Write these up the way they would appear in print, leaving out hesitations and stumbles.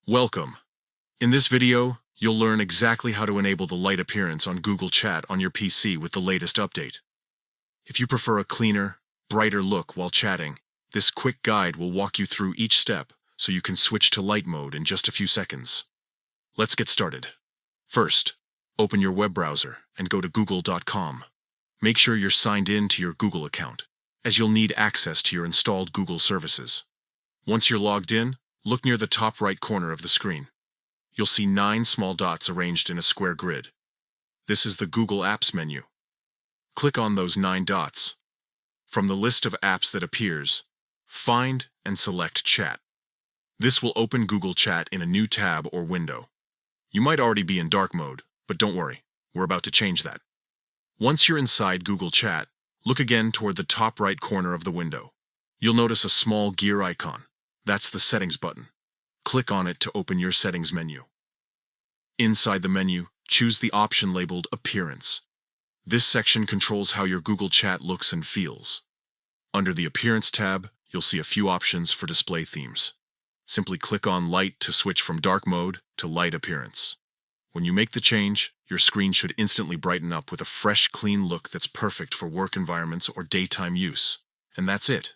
Welcome. In this video, you'll learn exactly how to enable the light appearance on Google Chat on your PC with the latest update. If you prefer a cleaner, brighter look while chatting, this quick guide will walk you through each step so you can switch to light mode in just a few seconds. Let's get started. First, open your web browser and go to google.com. Make sure you're signed in to your Google account, as you'll need access to your installed Google services. Once you're logged in, look near the top right corner of the screen. You'll see 9 small dots arranged in a square grid. This is the Google Apps menu. Click on those 9 dots. From the list of apps that appears, find and select Chat. This will open Google Chat in a new tab or window. You might already be in dark mode, but don't worry, we're about to change that. Once you're inside Google Chat, look again toward the top right corner of the window. You'll notice a small gear icon. That's the Settings button. Click on it to open your Settings menu. Inside the menu, choose the option labeled Appearance. This section controls how your Google Chat looks and feels. Under the Appearance tab, you'll see a few options for display themes. Simply click on Light to switch from dark mode to light appearance. When you make the change, your screen should instantly brighten up with a fresh, clean look that's perfect for work environments or daytime use. And that's it.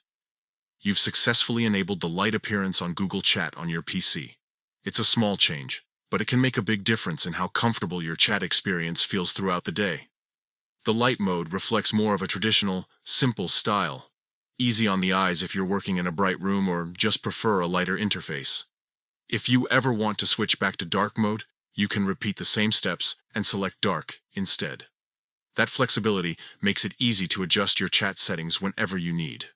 You've successfully enabled the light appearance on Google Chat on your PC. It's a small change, but it can make a big difference in how comfortable your chat experience feels throughout the day. The light mode reflects more of a traditional, simple style. Easy on the eyes if you're working in a bright room or just prefer a lighter interface. If you ever want to switch back to dark mode, you can repeat the same steps and select dark instead. That flexibility makes it easy to adjust your chat settings whenever you need.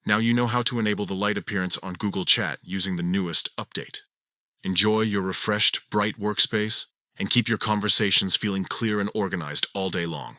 Now you know how to enable the light appearance on Google Chat using the newest update. Enjoy your refreshed, bright workspace and keep your conversations feeling clear and organized all day long.